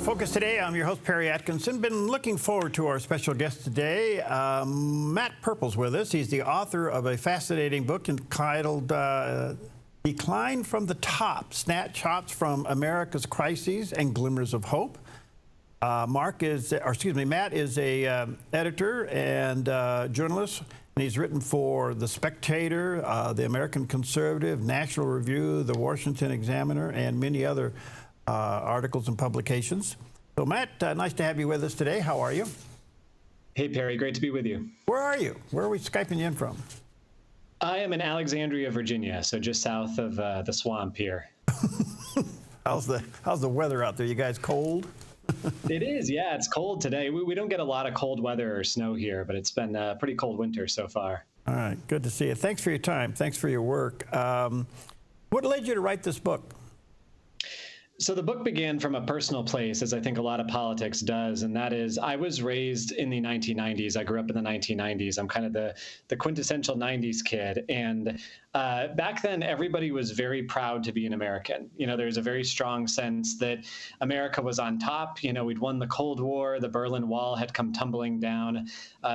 Focus today. I'm your host, Perry Atkinson. Been looking forward to our special guest today. Matt Purple's with us. He's the author of a fascinating book entitled Decline from the Top, Snapshots from America's Crises and Glimmers of Hope. Matt is a editor and journalist, and he's written for The Spectator, The American Conservative, National Review, The Washington Examiner, and many other articles and publications. So Matt, nice to have you with us today. How are you? Hey Perry, great to be with you. Where are you? Where are we Skyping you in from? I am in Alexandria, Virginia, so just south of the swamp here. How's the weather out there? You guys cold? It is, yeah, it's cold today. We don't get a lot of cold weather or snow here, but it's been a pretty cold winter so far. All right, good to see you. Thanks for your time. Thanks for your work. What led you to write this book? So the book began from a personal place, as I think a lot of politics does, and that is I was raised in the 1990s. I grew up in the 1990s. I'm kind of the quintessential 90s kid. And back then, everybody was very proud to be an American. You know, there's a very strong sense that America was on top. You know, we'd won the Cold War. The Berlin Wall had come tumbling down.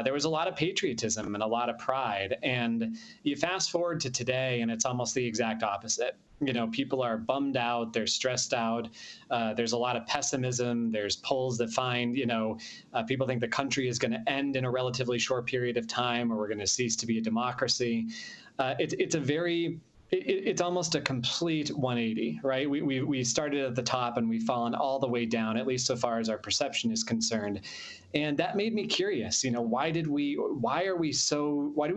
There was a lot of patriotism and a lot of pride. And you fast forward to today, and it's almost the exact opposite. You know, people are bummed out, they're stressed out, there's a lot of pessimism, there's polls that find, people think the country is going to end in a relatively short period of time, or we're going to cease to be a democracy. It's almost a complete 180, right? We started at the top and we've fallen all the way down, at least so far as our perception is concerned. And that made me curious, why do we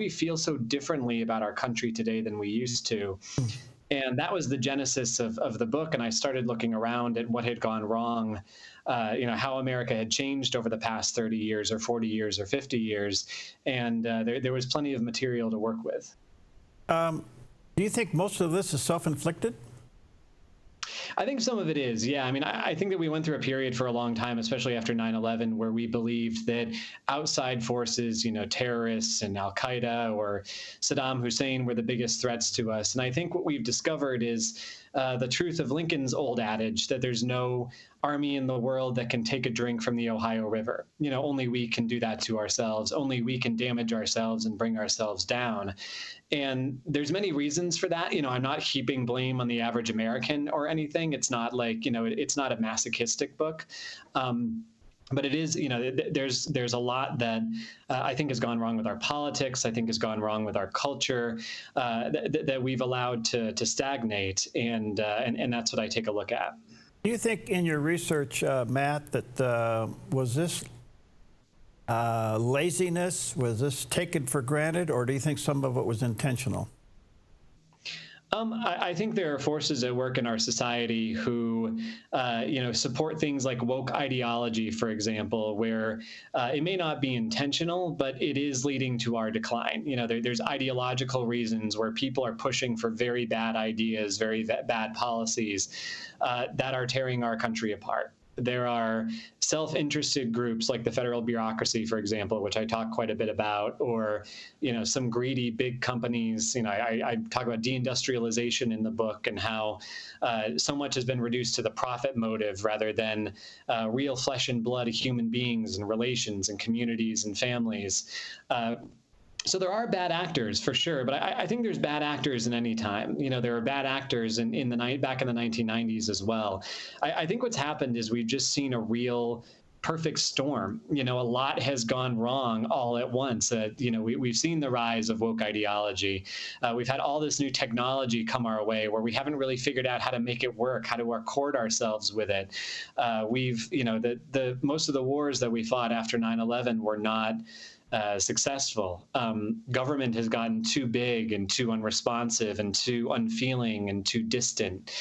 feel so differently about our country today than we used to? And that was the genesis of the book. And I started looking around at what had gone wrong, how America had changed over the past 30 years or 40 years or 50 years. And there was plenty of material to work with. Do you think most of this is self-inflicted? I think some of it is, yeah. I mean, I think that we went through a period for a long time, especially after 9/11, where we believed that outside forces, terrorists and Al-Qaeda or Saddam Hussein were the biggest threats to us. And I think what we've discovered is the truth of Lincoln's old adage that there's no army in the world that can take a drink from the Ohio River. Only we can do that to ourselves. Only we can damage ourselves and bring ourselves down. And there's many reasons for that. I'm not heaping blame on the average American or anything. It's not like, it's not a masochistic book. But it is, there's a lot that I think has gone wrong with our politics. I think has gone wrong with our culture that we've allowed to stagnate. And that's what I take a look at. Do you think in your research, Matt, that was this laziness, was this taken for granted, or do you think some of it was intentional? I think there are forces at work in our society who, support things like woke ideology, for example, where it may not be intentional, but it is leading to our decline. There's ideological reasons where people are pushing for very bad ideas, very bad policies that are tearing our country apart. There are self-interested groups like the federal bureaucracy, for example, which I talk quite a bit about, or, some greedy big companies. I talk about deindustrialization in the book and how so much has been reduced to the profit motive rather than real flesh and blood human beings and relations and communities and families. So there are bad actors for sure, but I think there's bad actors in any time. There are bad actors back in the 1990s as well. I think what's happened is we've just seen a real perfect storm. A lot has gone wrong all at once. We've seen the rise of woke ideology. We've had all this new technology come our way where we haven't really figured out how to make it work, how to accord ourselves with it. Most of the wars that we fought after 9/11 were not successful. Government has gotten too big and too unresponsive and too unfeeling and too distant.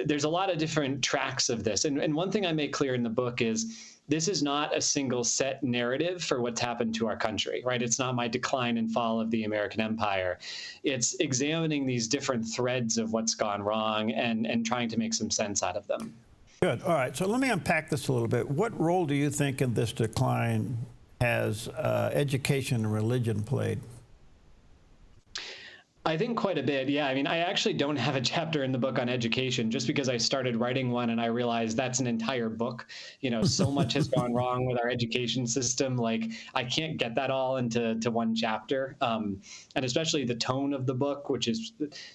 There's a lot of different tracks of this. And one thing I make clear in the book is this is not a single set narrative for what's happened to our country, right? It's not my decline and fall of the American empire. It's examining these different threads of what's gone wrong and trying to make some sense out of them. Good. All right. So let me unpack this a little bit. What role do you think in this decline has education and religion played? I think quite a bit. Yeah. I mean, I actually don't have a chapter in the book on education just because I started writing one and I realized that's an entire book. So much has gone wrong with our education system. Like, I can't get that all into one chapter. And especially the tone of the book, which is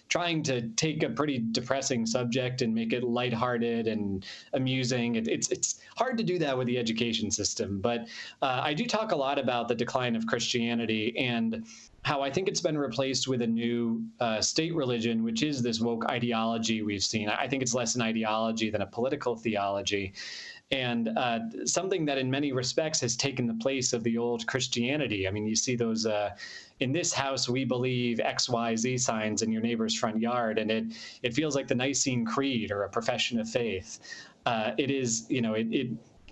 trying to take a pretty depressing subject and make it lighthearted and amusing. It's hard to do that with the education system. But I do talk a lot about the decline of Christianity and how I think it's been replaced with a new state religion, which is this woke ideology we've seen. I think it's less an ideology than a political theology, and something that in many respects has taken the place of the old Christianity. I mean, you see those, in this house, we believe XYZ signs in your neighbor's front yard, and it feels like the Nicene Creed or a profession of faith. It is,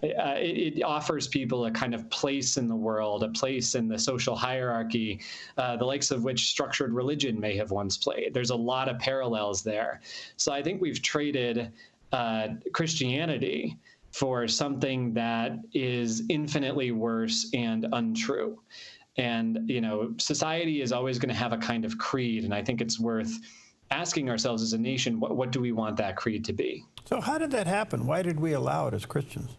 it offers people a kind of place in the world, a place in the social hierarchy, the likes of which structured religion may have once played. There's a lot of parallels there. So I think we've traded Christianity for something that is infinitely worse and untrue. And, society is always going to have a kind of creed. And I think it's worth asking ourselves as a nation, what do we want that creed to be? So how did that happen? Why did we allow it as Christians?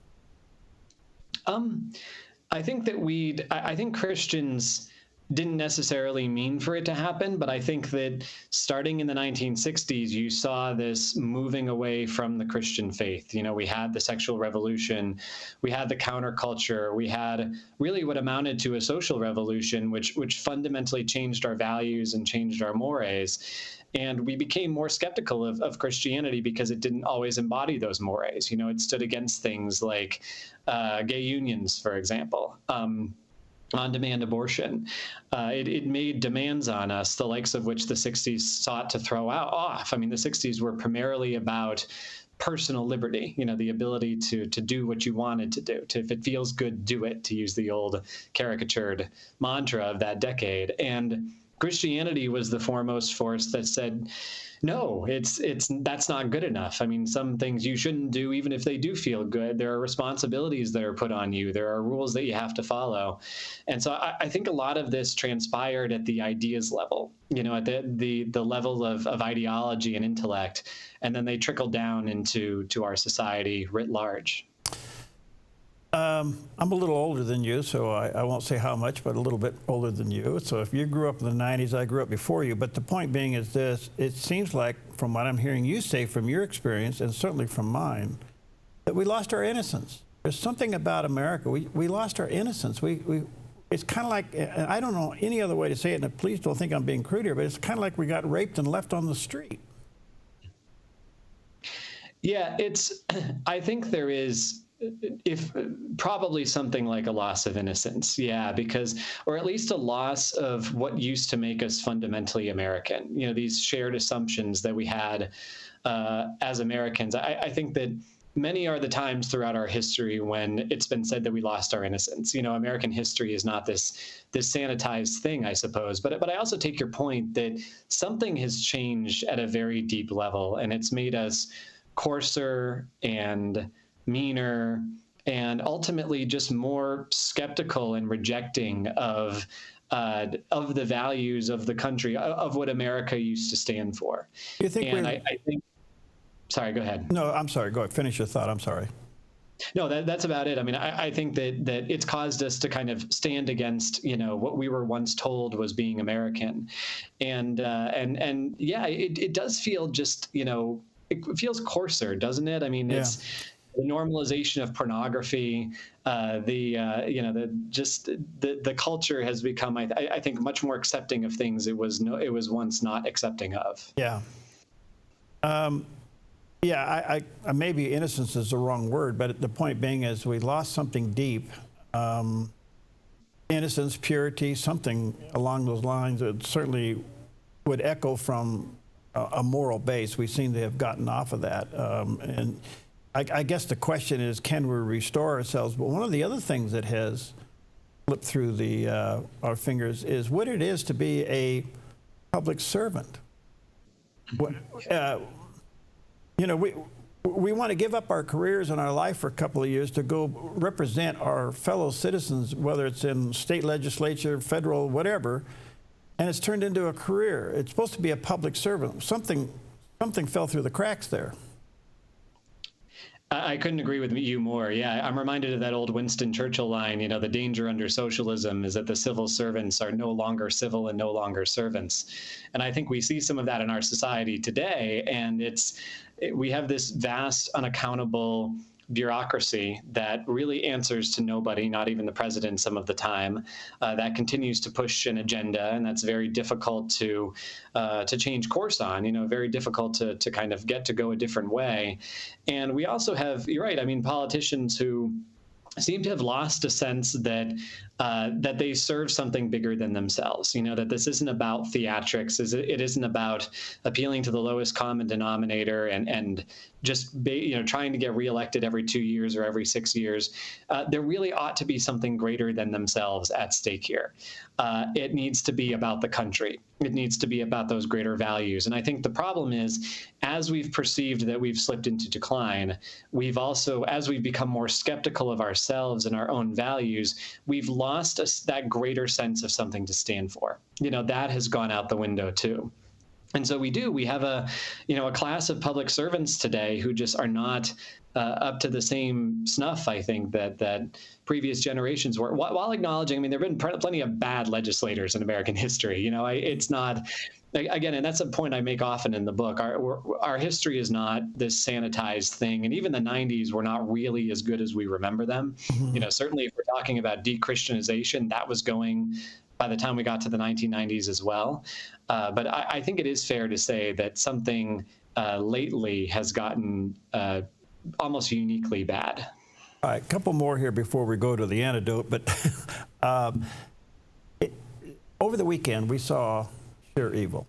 I think that I think Christians didn't necessarily mean for it to happen, but I think that starting in the 1960s, you saw this moving away from the Christian faith. We had the sexual revolution, we had the counterculture, we had really what amounted to a social revolution, which fundamentally changed our values and changed our mores. And we became more skeptical of Christianity because it didn't always embody those mores. It stood against things like gay unions, for example, on-demand abortion. It made demands on us, the likes of which the 60s sought to throw off. I mean, the 60s were primarily about personal liberty, the ability to do what you wanted to do, if it feels good, do it, to use the old caricatured mantra of that decade. And Christianity was the foremost force that said, no, that's not good enough. I mean, some things you shouldn't do, even if they do feel good. There are responsibilities that are put on you. There are rules that you have to follow. And so I think a lot of this transpired at the ideas level, at the level of ideology and intellect, and then they trickled down into our society writ large. I'm a little older than you, so I won't say how much, but a little bit older than you. So if you grew up in the 90s, I grew up before you. But the point being is this: it seems like, from what I'm hearing you say from your experience, and certainly from mine, that we lost our innocence. There's something about America. We lost our innocence. It's kind of like, I don't know any other way to say it, and please don't think I'm being crude here, but it's kind of like we got raped and left on the street. Yeah, I think there is, if probably something like a loss of innocence. Yeah, because, or at least a loss of what used to make us fundamentally American, these shared assumptions that we had as Americans. I think that many are the times throughout our history when it's been said that we lost our innocence. American history is not this sanitized thing, I suppose. But I also take your point that something has changed at a very deep level, and it's made us coarser and meaner, and ultimately just more skeptical and rejecting of the values of the country, of what America used to stand for. You think? And I think. Sorry, go ahead. No, I'm sorry. Go ahead. Finish your thought. I'm sorry. No, that's about it. I mean, I think that it's caused us to kind of stand against, what we were once told was being American, and yeah, it does feel just, it feels coarser, doesn't it? I mean, it's the normalization of pornography, the culture has become, I think, much more accepting of things it was once not accepting of. Yeah. Yeah, I maybe innocence is the wrong word, but the point being is we lost something deep. Innocence, purity, something along those lines that certainly would echo from a moral base. We seem to have gotten off of that. And I guess the question is, can we restore ourselves? But one of the other things that has slipped through our fingers is what it is to be a public servant. We want to give up our careers and our life for a couple of years to go represent our fellow citizens, whether it's in state legislature, federal, whatever. and it's turned into a career. It's supposed to be a public servant. Something fell through the cracks there. I couldn't agree with you more. Yeah, I'm reminded of that old Winston Churchill line, you know, the danger under socialism is that the civil servants are no longer civil and no longer servants. And I think we see some of that in our society today. And we have this vast, unaccountable bureaucracy that really answers to nobody, not even the president some of the time, that continues to push an agenda, and that's very difficult to change course on, you know, very difficult to kind of get to go a different way. And we also have, you're right, I mean, politicians who seem to have lost a sense that that they serve something bigger than themselves. You know, that this isn't about theatrics. It isn't about appealing to the lowest common denominator and just trying to get reelected every 2 years or every 6 years. There really ought to be something greater than themselves at stake here. It needs to be about the country. It needs to be about those greater values. And I think the problem is, as we've perceived that we've slipped into decline, we've also, as we've become more skeptical of ourselves and our own values, we've lost that greater sense of something to stand for. You know, that has gone out the window too. And so we have a class of public servants today who just are not up to the same snuff, I think, that previous generations were, while acknowledging, I mean, there have been plenty of bad legislators in American history. You know, it's not, again, and that's a point I make often in the book, our history is not this sanitized thing. And even the 90s were not really as good as we remember them. Mm-hmm. You know, certainly if we're talking about de-Christianization, that was going by the time we got to the 1990s as well. But I think it is fair to say that something lately has gotten almost uniquely bad. All right, a couple more here before we go to the antidote. But over the weekend, we saw sheer evil.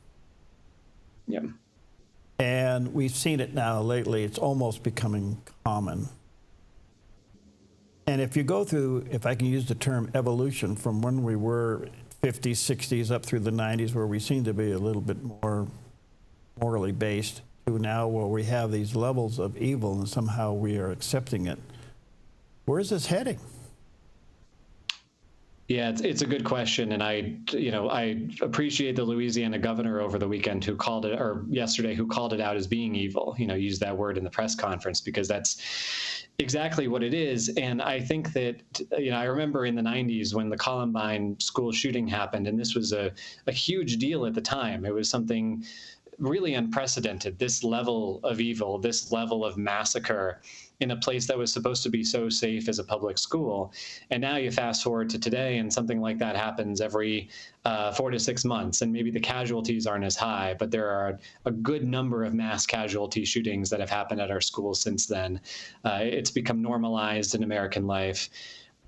Yeah. And we've seen it now lately. It's almost becoming common. And if you go through, if I can use the term evolution, from when we were 50s, 60s, up through the 90s, where we seem to be a little bit more morally based, to now where we have these levels of evil and somehow we are accepting it. Where is this heading? Yeah, it's a good question, and I appreciate the Louisiana governor over the weekend yesterday who called it out as being evil. You know, used that word in the press conference, because that's exactly what it is. And I think that, I remember in the 90s when the Columbine school shooting happened, and this was a huge deal at the time. It was something really unprecedented, this level of evil, this level of massacre in a place that was supposed to be so safe as a public school. And now you fast forward to today, and something like that happens every 4 to 6 months. And maybe the casualties aren't as high, but there are a good number of mass casualty shootings that have happened at our schools since then. It's become normalized in American life.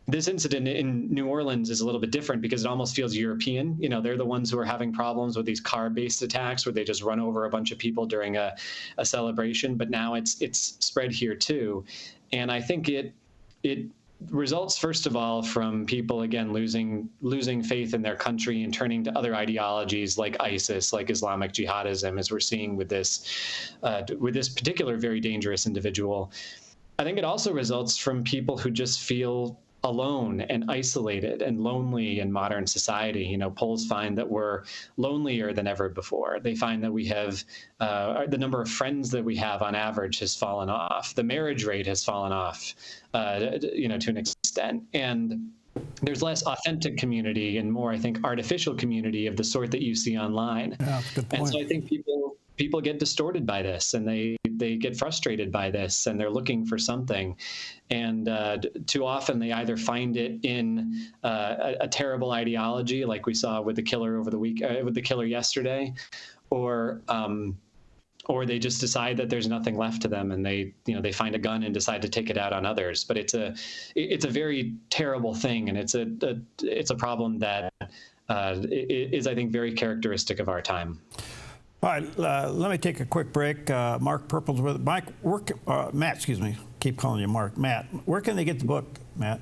This incident in New Orleans is a little bit different because it almost feels European. You know, they're the ones who are having problems with these car-based attacks where they just run over a bunch of people during a celebration. But now it's spread here too. And I think it results, first of all, from people, again, losing faith in their country and turning to other ideologies like ISIS, like Islamic jihadism, as we're seeing with this particular very dangerous individual. I think it also results from people who just feel alone and isolated and lonely in modern society. You know, polls find that we're lonelier than ever before. They find that we have the number of friends that we have on average has fallen off. The marriage rate has fallen off, to an extent. And there's less authentic community and more, I think, artificial community of the sort that you see online. Yeah, that's a good point. And so I think people get distorted by this, and they get frustrated by this, and they're looking for something. And too often they either find it in a terrible ideology, like we saw with the killer with the killer yesterday, or they just decide that there's nothing left to them, and they find a gun and decide to take it out on others. But it's a very terrible thing, and it's a problem that is, I think, very characteristic of our time. All right, let me take a quick break. Mark Purple's with Matt, excuse me. Keep calling you Mark. Matt, where can they get the book, Matt?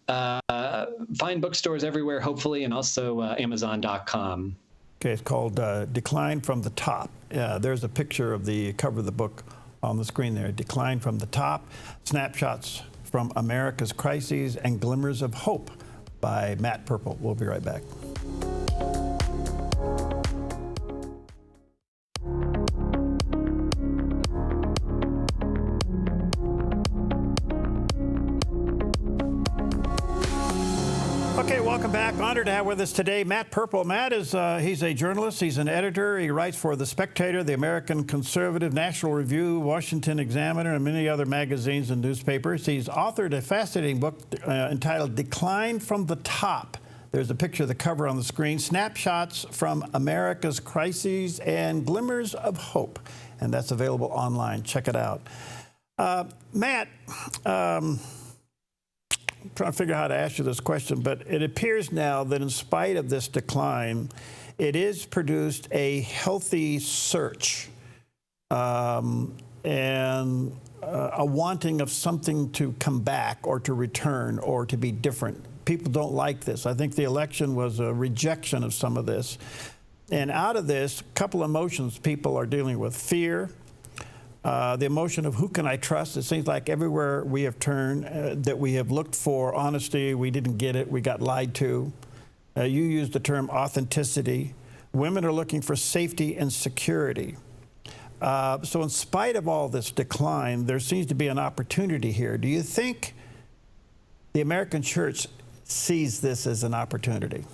Find bookstores everywhere, hopefully, and also Amazon.com. Okay, it's called Decline from the Top. There's a picture of the cover of the book on the screen there. Decline from the Top, Snapshots from America's Crises and Glimmers of Hope by Matt Purple. We'll be right back. welcome back. Honored to have with us today Matt Purple. Matt is he's a journalist. He's an editor. He writes for The Spectator, The American Conservative, National Review, Washington Examiner, and many other magazines and newspapers. He's authored a fascinating book entitled Decline from the Top. There's a picture of the cover on the screen. Snapshots from America's Crises and Glimmers of Hope. And that's available online. Check it out. Matt, I'm trying to figure out how to ask you this question, but it appears now that in spite of this decline, it is produced a healthy search and a wanting of something to come back or to return or to be different. People don't like this. I think the election was a rejection of some of this. And out of this, a couple emotions people are dealing with: fear, the emotion of who can I trust? It seems like everywhere we have turned that we have looked for honesty, we didn't get it, we got lied to. You used the term authenticity. Women are looking for safety and security. So in spite of all this decline, there seems to be an opportunity here. Do you think the American church sees this as an opportunity?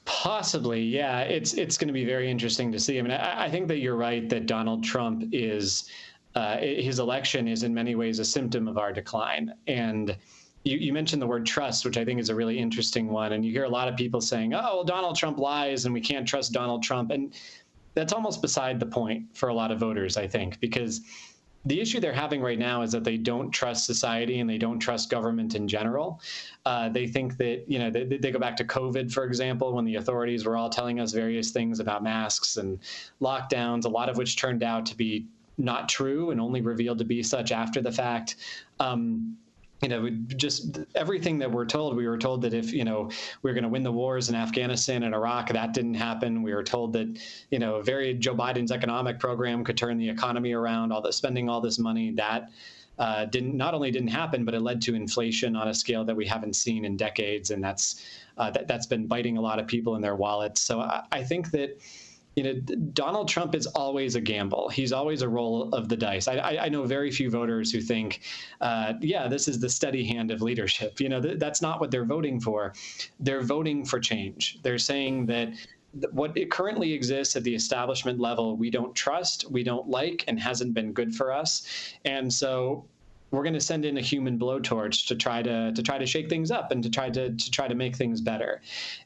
Possibly, yeah. It's going to be very interesting to see. I mean, I think that you're right that Donald Trump is, his election is in many ways a symptom of our decline. And you mentioned the word trust, which I think is a really interesting one. And you hear a lot of people saying, oh, well, Donald Trump lies and we can't trust Donald Trump. And that's almost beside the point for a lot of voters, I think, because the issue they're having right now is that they don't trust society and they don't trust government in general. They think that, you know, they go back to COVID, for example, when the authorities were all telling us various things about masks and lockdowns, a lot of which turned out to be not true and only revealed to be such after the fact. You know, just everything that we're told, we were told that if, you know, we're going to win the wars in Afghanistan and Iraq, that didn't happen. We were told that, you know, Joe Biden's economic program could turn the economy around, spending all this money. That not only didn't happen, but it led to inflation on a scale that we haven't seen in decades. And that's been biting a lot of people in their wallets. So I think that, you know, Donald Trump is always a gamble. He's always a roll of the dice. I know very few voters who think, yeah, this is the steady hand of leadership. You know, that's not what they're voting for. They're voting for change. They're saying that what currently exists at the establishment level, we don't trust, we don't like, and hasn't been good for us. And so we're going to send in a human blowtorch to try to shake things up and to try to make things better.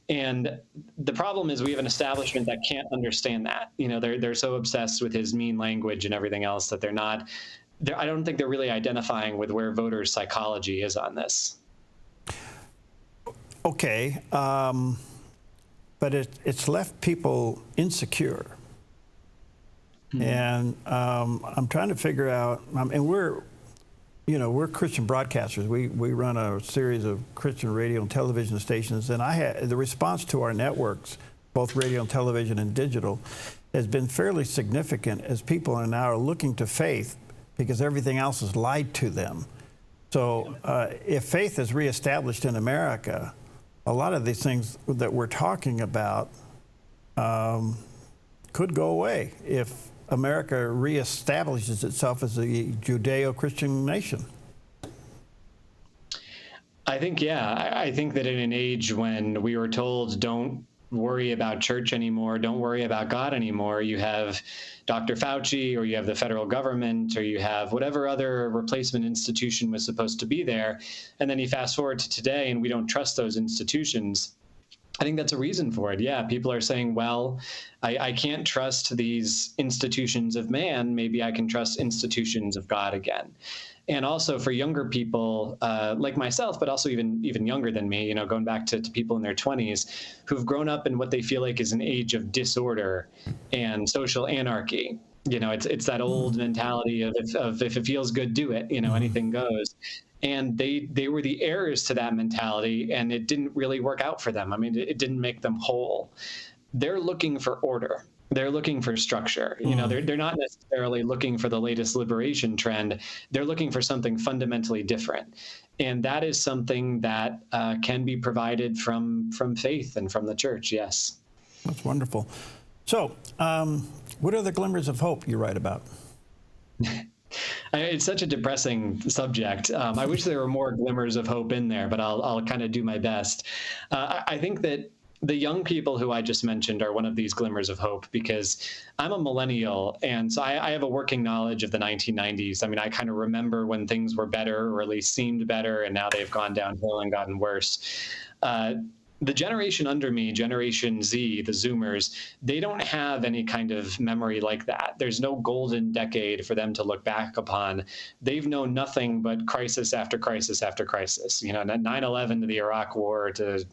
And the problem is we have an establishment that can't understand that. You know, they're so obsessed with his mean language and everything else that I don't think they're really identifying with where voters' psychology is on this. Okay, but it's left people insecure. Mm-hmm. And I'm trying to figure out, and we're Christian broadcasters. We run a series of Christian radio and television stations, and the response to our networks, both radio and television and digital, has been fairly significant as people are now looking to faith because everything else is lied to them. So if faith is reestablished in America, a lot of these things that we're talking about could go away if America reestablishes itself as a Judeo-Christian nation. I think, yeah. I think that in an age when we were told don't worry about church anymore, don't worry about God anymore, you have Dr. Fauci, or you have the federal government, or you have whatever other replacement institution was supposed to be there, and then you fast forward to today and we don't trust those institutions. I think that's a reason for it. Yeah, people are saying, well, I can't trust these institutions of man. Maybe I can trust institutions of God again. And also for younger people like myself, but also even younger than me, you know, going back to people in their 20s who've grown up in what they feel like is an age of disorder and social anarchy. You know, it's that old mentality of if it feels good, do it. You know, anything goes. And they were the heirs to that mentality, and it didn't really work out for them. I mean, it didn't make them whole. They're looking for order. They're looking for structure. You know, they're not necessarily looking for the latest liberation trend. They're looking for something fundamentally different. And that is something that can be provided from faith and from the church, yes. That's wonderful. So what are the glimmers of hope you write about? It's such a depressing subject. I wish there were more glimmers of hope in there, but I'll kind of do my best. I think that the young people who I just mentioned are one of these glimmers of hope, because I'm a millennial, and so I have a working knowledge of the 1990s. I mean, I kind of remember when things were better, or at least seemed better, and now they've gone downhill and gotten worse. The generation under me, Generation Z, the Zoomers, they don't have any kind of memory like that. There's no golden decade for them to look back upon. They've known nothing but crisis after crisis after crisis. 9/11 to the Iraq War, to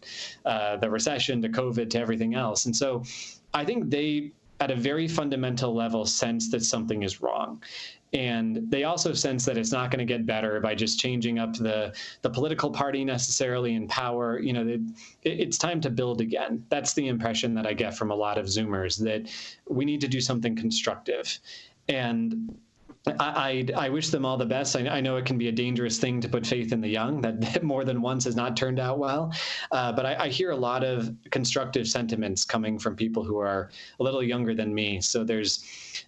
the recession, to COVID, to everything else. And so I think they, at a very fundamental level, sense that something is wrong. And they also sense that it's not going to get better by just changing up the political party necessarily in power. It's time to build again. That's the impression that I get from a lot of Zoomers, that we need to do something constructive. And I wish them all the best. I know it can be a dangerous thing to put faith in the young. That more than once has not turned out well. But I hear a lot of constructive sentiments coming from people who are a little younger than me. So there's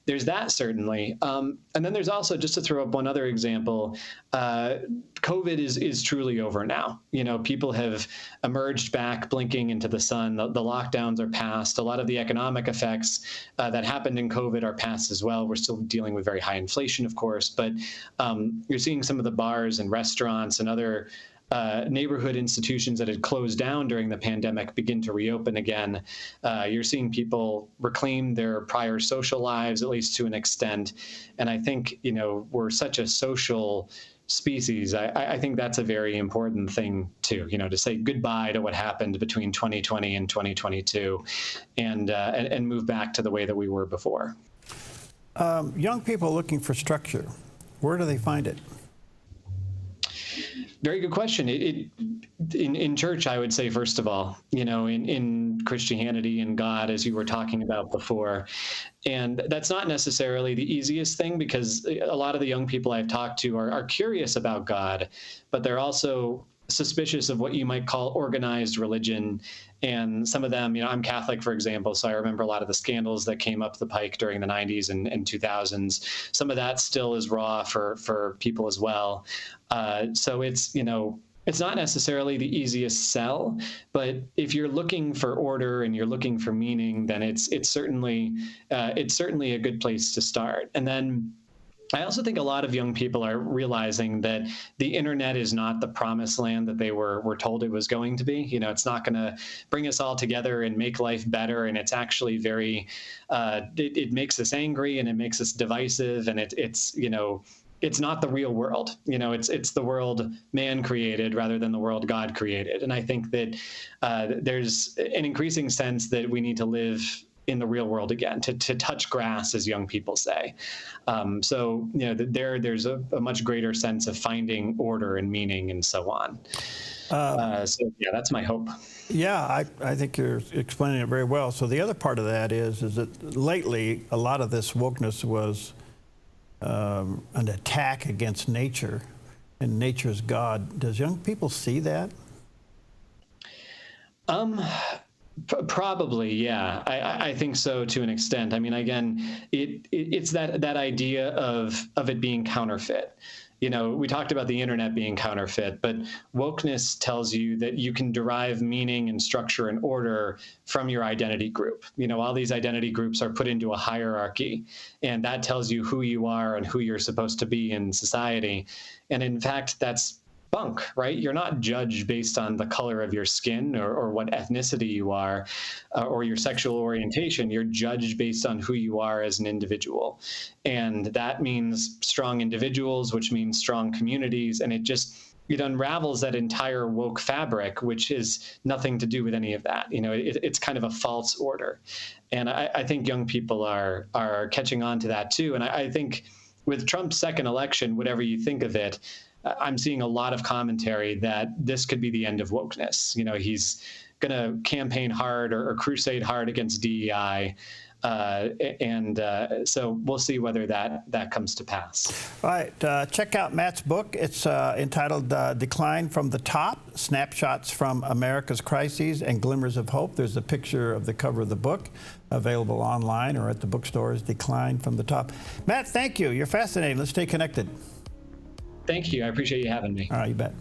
that, certainly. And then there's also, just to throw up one other example, COVID is truly over now. People have emerged back, blinking into the sun. The lockdowns are past. A lot of the economic effects that happened in COVID are past as well. We're still dealing with very high inflation, of course, but you're seeing some of the bars and restaurants and other neighborhood institutions that had closed down during the pandemic begin to reopen again. You're seeing people reclaim their prior social lives, at least to an extent. And I think, we're such a social species. I think that's a very important thing too, to say goodbye to what happened between 2020 and 2022 and move back to the way that we were before. Young people looking for structure, where do they find it? Very good question. In church, I would say, first of all, in Christianity and God, as you were talking about before. And that's not necessarily the easiest thing, because a lot of the young people I've talked to are curious about God, but they're also suspicious of what you might call organized religion. And some of them, I'm Catholic, for example, so I remember a lot of the scandals that came up the pike during the 90s and 2000s. Some of that still is raw for people as well. So it's not necessarily the easiest sell, but if you're looking for order and you're looking for meaning, then it's certainly a good place to start. And then I also think a lot of young people are realizing that the internet is not the promised land that they were told it was going to be. It's not going to bring us all together and make life better. And it's actually very, it makes us angry, and it makes us divisive. And it's not the real world. It's the world man created rather than the world God created. And I think that there's an increasing sense that we need to live in the real world again, to touch grass, as young people say. So there's a much greater sense of finding order and meaning and so on. So yeah, that's my hope. Yeah, I think you're explaining it very well. So the other part of that is that lately a lot of this wokeness was an attack against nature, and nature's God. Does young people see that? Probably, yeah. I think so, to an extent. I mean, again, it's that idea of it being counterfeit. We talked about the internet being counterfeit, but wokeness tells you that you can derive meaning and structure and order from your identity group. All these identity groups are put into a hierarchy, and that tells you who you are and who you're supposed to be in society. And in fact, that's bunk, right? You're not judged based on the color of your skin or what ethnicity you are or your sexual orientation. You're judged based on who you are as an individual. And that means strong individuals, which means strong communities. And it unravels that entire woke fabric, which is nothing to do with any of that. It's kind of a false order. And I think young people are catching on to that too. And I think with Trump's second election, whatever you think of it, I'm seeing a lot of commentary that this could be the end of wokeness. He's going to campaign hard or crusade hard against DEI. So we'll see whether that comes to pass. All right, check out Matt's book. It's entitled Decline from the Top, Snapshots from America's Crises and Glimmers of Hope. There's a picture of the cover of the book, available online or at the bookstores, Decline from the Top. Matt, thank you. You're fascinating. Let's stay connected. Thank you. I appreciate you having me. All right, you bet.